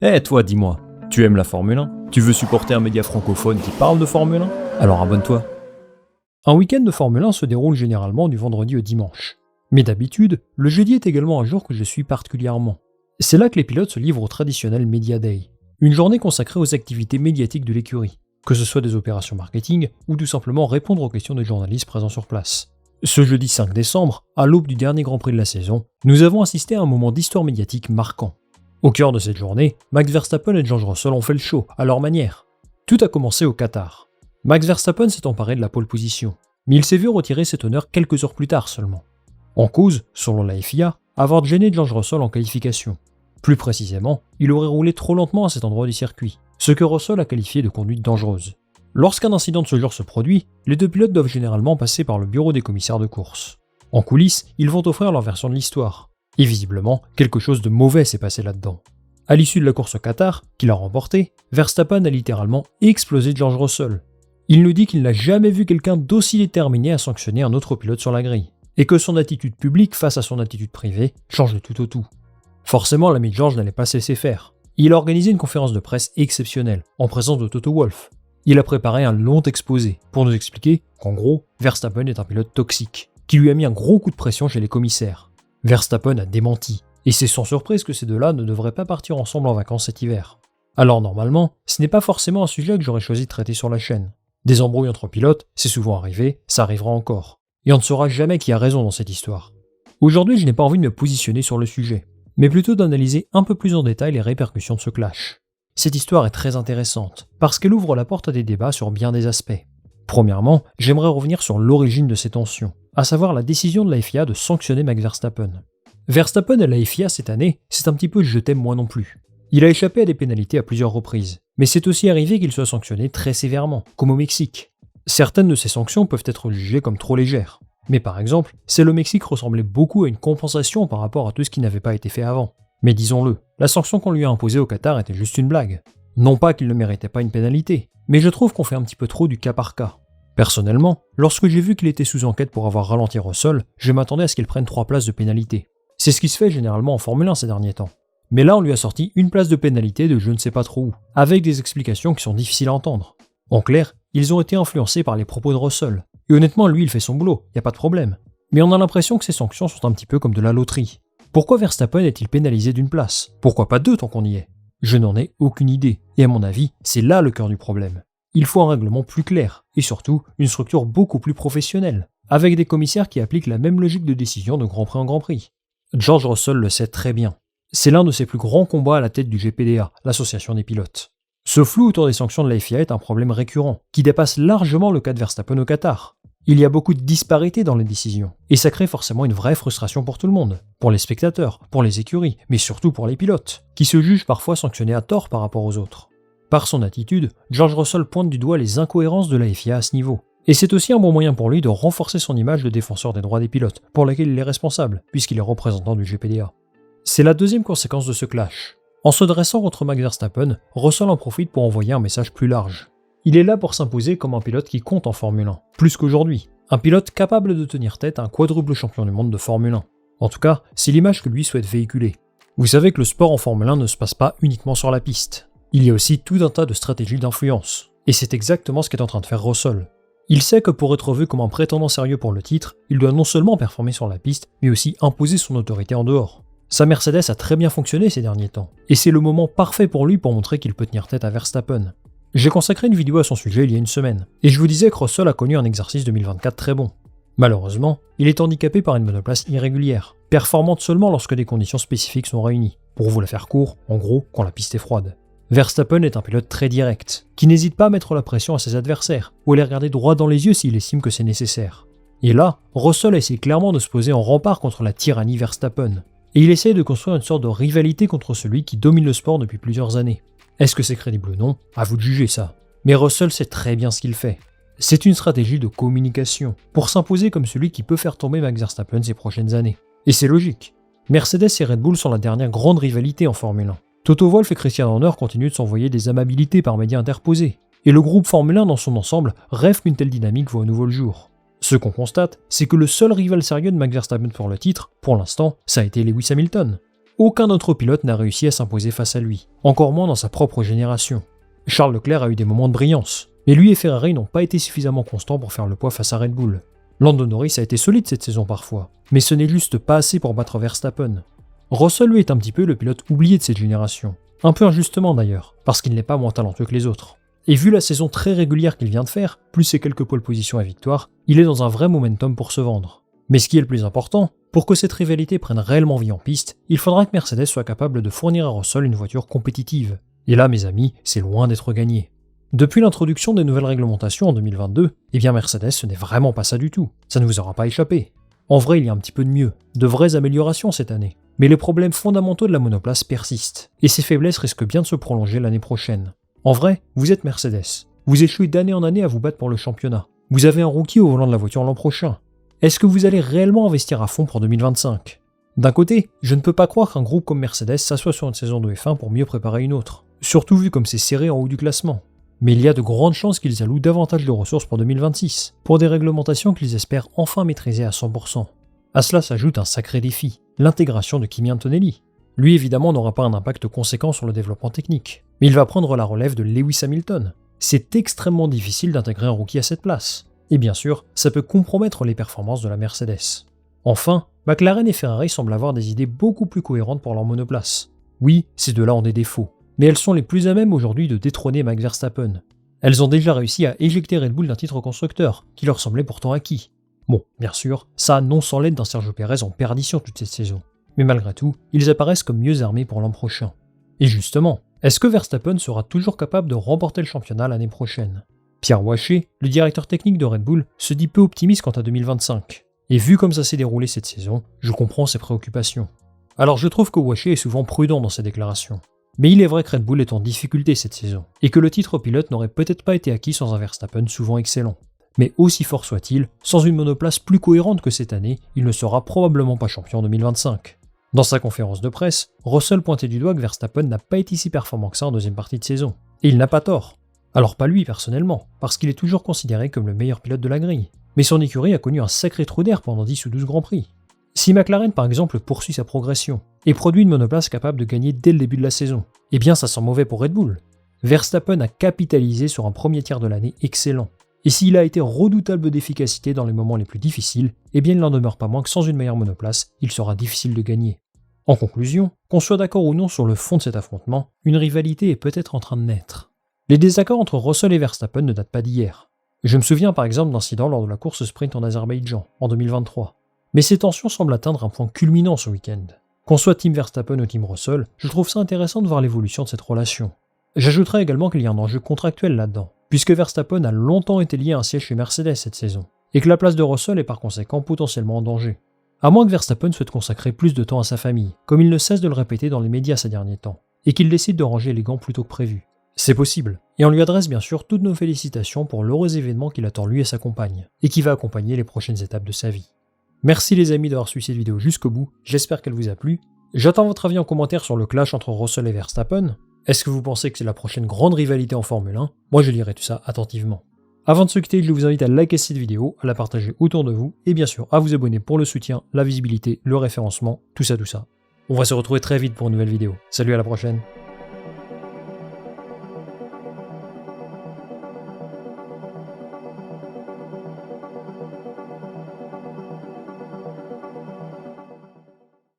Eh toi, dis-moi, tu aimes la Formule 1? Tu veux supporter un média francophone qui parle de Formule 1? Alors abonne-toi. Un week-end de Formule 1 se déroule généralement du vendredi au dimanche. Mais d'habitude, le jeudi est également un jour que je suis particulièrement. C'est là que les pilotes se livrent au traditionnel Media Day, une journée consacrée aux activités médiatiques de l'écurie, que ce soit des opérations marketing ou tout simplement répondre aux questions des journalistes présents sur place. Ce jeudi 5 décembre, à l'aube du dernier Grand Prix de la saison, nous avons assisté à un moment d'histoire médiatique marquant. Au cœur de cette journée, Max Verstappen et George Russell ont fait le show, à leur manière. Tout a commencé au Qatar. Max Verstappen s'est emparé de la pole position, mais il s'est vu retirer cet honneur quelques heures plus tard seulement. En cause, selon la FIA, avoir gêné George Russell en qualification. Plus précisément, il aurait roulé trop lentement à cet endroit du circuit, ce que Russell a qualifié de conduite dangereuse. Lorsqu'un incident de ce genre se produit, les deux pilotes doivent généralement passer par le bureau des commissaires de course. En coulisses, ils vont offrir leur version de l'histoire. Et visiblement, quelque chose de mauvais s'est passé là-dedans. À l'issue de la course au Qatar, qu'il a remportée, Verstappen a littéralement explosé George Russell. Il nous dit qu'il n'a jamais vu quelqu'un d'aussi déterminé à sanctionner un autre pilote sur la grille, et que son attitude publique face à son attitude privée change le tout au tout. Forcément, l'ami George n'allait pas se laisser faire. Il a organisé une conférence de presse exceptionnelle, en présence de Toto Wolff. Il a préparé un long exposé, pour nous expliquer qu'en gros, Verstappen est un pilote toxique, qui lui a mis un gros coup de pression chez les commissaires. Verstappen a démenti, et c'est sans surprise que ces deux-là ne devraient pas partir ensemble en vacances cet hiver. Alors normalement, ce n'est pas forcément un sujet que j'aurais choisi de traiter sur la chaîne. Des embrouilles entre pilotes, c'est souvent arrivé, ça arrivera encore. Et on ne saura jamais qui a raison dans cette histoire. Aujourd'hui, je n'ai pas envie de me positionner sur le sujet, mais plutôt d'analyser un peu plus en détail les répercussions de ce clash. Cette histoire est très intéressante, parce qu'elle ouvre la porte à des débats sur bien des aspects. Premièrement, j'aimerais revenir sur l'origine de ces tensions, à savoir la décision de la FIA de sanctionner Max Verstappen. Verstappen et la FIA cette année, c'est un petit peu je t'aime moi non plus. Il a échappé à des pénalités à plusieurs reprises, mais c'est aussi arrivé qu'il soit sanctionné très sévèrement, comme au Mexique. Certaines de ces sanctions peuvent être jugées comme trop légères, mais par exemple, celle au Mexique ressemblait beaucoup à une compensation par rapport à tout ce qui n'avait pas été fait avant. Mais disons-le, la sanction qu'on lui a imposée au Qatar était juste une blague. Non pas qu'il ne méritait pas une pénalité, mais je trouve qu'on fait un petit peu trop du cas par cas. Personnellement, lorsque j'ai vu qu'il était sous enquête pour avoir ralenti Russell, je m'attendais à ce qu'il prenne 3 places de pénalité. C'est ce qui se fait généralement en Formule 1 ces derniers temps. Mais là on lui a sorti une place de pénalité de je ne sais pas trop où, avec des explications qui sont difficiles à entendre. En clair, ils ont été influencés par les propos de Russell. Et honnêtement, lui il fait son boulot, y a pas de problème. Mais on a l'impression que ces sanctions sont un petit peu comme de la loterie. Pourquoi Verstappen est-il pénalisé d'une place? Pourquoi pas 2 tant qu'on y est? Je n'en ai aucune idée, et à mon avis, c'est là le cœur du problème. Il faut un règlement plus clair, et surtout, une structure beaucoup plus professionnelle, avec des commissaires qui appliquent la même logique de décision de Grand Prix en Grand Prix. George Russell le sait très bien. C'est l'un de ses plus grands combats à la tête du GPDA, l'association des pilotes. Ce flou autour des sanctions de la FIA est un problème récurrent, qui dépasse largement le cas de Verstappen au Qatar. Il y a beaucoup de disparités dans les décisions, et ça crée forcément une vraie frustration pour tout le monde, pour les spectateurs, pour les écuries, mais surtout pour les pilotes, qui se jugent parfois sanctionnés à tort par rapport aux autres. Par son attitude, George Russell pointe du doigt les incohérences de la FIA à ce niveau. Et c'est aussi un bon moyen pour lui de renforcer son image de défenseur des droits des pilotes, pour laquelle il est responsable, puisqu'il est représentant du GPDA. C'est la deuxième conséquence de ce clash. En se dressant contre Max Verstappen, Russell en profite pour envoyer un message plus large. Il est là pour s'imposer comme un pilote qui compte en Formule 1, plus qu'aujourd'hui. Un pilote capable de tenir tête à un quadruple champion du monde de Formule 1. En tout cas, c'est l'image que lui souhaite véhiculer. Vous savez que le sport en Formule 1 ne se passe pas uniquement sur la piste. Il y a aussi tout un tas de stratégies d'influence. Et c'est exactement ce qu'est en train de faire Russell. Il sait que pour être vu comme un prétendant sérieux pour le titre, il doit non seulement performer sur la piste, mais aussi imposer son autorité en dehors. Sa Mercedes a très bien fonctionné ces derniers temps, et c'est le moment parfait pour lui pour montrer qu'il peut tenir tête à Verstappen. J'ai consacré une vidéo à son sujet il y a une semaine, et je vous disais que Russell a connu un exercice 2024 très bon. Malheureusement, il est handicapé par une monoplace irrégulière, performante seulement lorsque des conditions spécifiques sont réunies. Pour vous la faire court, en gros, quand la piste est froide. Verstappen est un pilote très direct, qui n'hésite pas à mettre la pression à ses adversaires, ou à les regarder droit dans les yeux s'il estime que c'est nécessaire. Et là, Russell essaie clairement de se poser en rempart contre la tyrannie Verstappen, et il essaie de construire une sorte de rivalité contre celui qui domine le sport depuis plusieurs années. Est-ce que c'est crédible ou non? À vous de juger ça. Mais Russell sait très bien ce qu'il fait. C'est une stratégie de communication, pour s'imposer comme celui qui peut faire tomber Max Verstappen ces prochaines années. Et c'est logique. Mercedes et Red Bull sont la dernière grande rivalité en Formule 1. Toto Wolff et Christian Horner continuent de s'envoyer des amabilités par médias interposés, et le groupe Formule 1 dans son ensemble rêve qu'une telle dynamique voit à nouveau le jour. Ce qu'on constate, c'est que le seul rival sérieux de Max Verstappen pour le titre, pour l'instant, ça a été Lewis Hamilton. aucun autre pilote n'a réussi à s'imposer face à lui, encore moins dans sa propre génération. Charles Leclerc a eu des moments de brillance, mais lui et Ferrari n'ont pas été suffisamment constants pour faire le poids face à Red Bull. Lando Norris a été solide cette saison parfois, mais ce n'est juste pas assez pour battre Verstappen. Russell lui est un petit peu le pilote oublié de cette génération, un peu injustement d'ailleurs, parce qu'il n'est pas moins talentueux que les autres. Et vu la saison très régulière qu'il vient de faire, plus ses quelques pole positions et victoires, il est dans un vrai momentum pour se vendre. Mais ce qui est le plus important, pour que cette rivalité prenne réellement vie en piste, il faudra que Mercedes soit capable de fournir à Russell une voiture compétitive. Et là, mes amis, c'est loin d'être gagné. Depuis l'introduction des nouvelles réglementations en 2022, Mercedes ce n'est vraiment pas ça du tout. Ça ne vous aura pas échappé. En vrai, il y a un petit peu de mieux, de vraies améliorations cette année. Mais les problèmes fondamentaux de la monoplace persistent, et ces faiblesses risquent bien de se prolonger l'année prochaine. En vrai, vous êtes Mercedes. Vous échouez d'année en année à vous battre pour le championnat. Vous avez un rookie au volant de la voiture l'an prochain. Est-ce que vous allez réellement investir à fond pour 2025 ? D'un côté, je ne peux pas croire qu'un groupe comme Mercedes s'assoie sur une saison de F1 pour mieux préparer une autre, surtout vu comme c'est serré en haut du classement. Mais il y a de grandes chances qu'ils allouent davantage de ressources pour 2026, pour des réglementations qu'ils espèrent enfin maîtriser à 100%. À cela s'ajoute un sacré défi, l'intégration de Kimi Antonelli. Lui évidemment n'aura pas un impact conséquent sur le développement technique, mais il va prendre la relève de Lewis Hamilton. C'est extrêmement difficile d'intégrer un rookie à cette place, et bien sûr, ça peut compromettre les performances de la Mercedes. Enfin, McLaren et Ferrari semblent avoir des idées beaucoup plus cohérentes pour leur monoplace. Oui, ces deux-là ont des défauts, mais elles sont les plus à même aujourd'hui de détrôner Max Verstappen. Elles ont déjà réussi à éjecter Red Bull d'un titre constructeur, qui leur semblait pourtant acquis. Bon, bien sûr, ça non sans l'aide d'un Sergio Pérez en perdition toute cette saison. Mais malgré tout, ils apparaissent comme mieux armés pour l'an prochain. Et justement, est-ce que Verstappen sera toujours capable de remporter le championnat l'année prochaine ? Pierre Waché, le directeur technique de Red Bull, se dit peu optimiste quant à 2025. Et vu comme ça s'est déroulé cette saison, je comprends ses préoccupations. Alors je trouve que Waché est souvent prudent dans ses déclarations. Mais il est vrai que Red Bull est en difficulté cette saison, et que le titre pilote n'aurait peut-être pas été acquis sans un Verstappen souvent excellent. Mais aussi fort soit-il, sans une monoplace plus cohérente que cette année, il ne sera probablement pas champion en 2025. Dans sa conférence de presse, Russell pointait du doigt que Verstappen n'a pas été si performant que ça en deuxième partie de saison. Et il n'a pas tort. Alors pas lui personnellement, parce qu'il est toujours considéré comme le meilleur pilote de la grille. Mais son écurie a connu un sacré trou d'air pendant 10 ou 12 Grands Prix. Si McLaren par exemple poursuit sa progression, et produit une monoplace capable de gagner dès le début de la saison, eh bien ça sent mauvais pour Red Bull. Verstappen a capitalisé sur un premier tiers de l'année excellent. Et s'il a été redoutable d'efficacité dans les moments les plus difficiles, eh bien il n'en demeure pas moins que sans une meilleure monoplace, il sera difficile de gagner. En conclusion, qu'on soit d'accord ou non sur le fond de cet affrontement, une rivalité est peut-être en train de naître. Les désaccords entre Russell et Verstappen ne datent pas d'hier. Je me souviens par exemple d'incidents lors de la course sprint en Azerbaïdjan, en 2023. Mais ces tensions semblent atteindre un point culminant ce week-end. Qu'on soit Team Verstappen ou Team Russell, je trouve ça intéressant de voir l'évolution de cette relation. J'ajouterais également qu'il y a un enjeu contractuel là-dedans, puisque Verstappen a longtemps été lié à un siège chez Mercedes cette saison, et que la place de Russell est par conséquent potentiellement en danger. À moins que Verstappen souhaite consacrer plus de temps à sa famille, comme il ne cesse de le répéter dans les médias ces derniers temps, et qu'il décide de ranger les gants plus tôt que prévu. C'est possible, et on lui adresse bien sûr toutes nos félicitations pour l'heureux événement qu'il attend lui et sa compagne, et qui va accompagner les prochaines étapes de sa vie. Merci les amis d'avoir suivi cette vidéo jusqu'au bout, j'espère qu'elle vous a plu. J'attends votre avis en commentaire sur le clash entre Russell et Verstappen. Est-ce que vous pensez que c'est la prochaine grande rivalité en Formule 1 ? Moi je lirai tout ça attentivement. Avant de se quitter, je vous invite à liker cette vidéo, à la partager autour de vous, et bien sûr à vous abonner pour le soutien, la visibilité, le référencement, tout ça. On va se retrouver très vite pour une nouvelle vidéo. Salut, à la prochaine.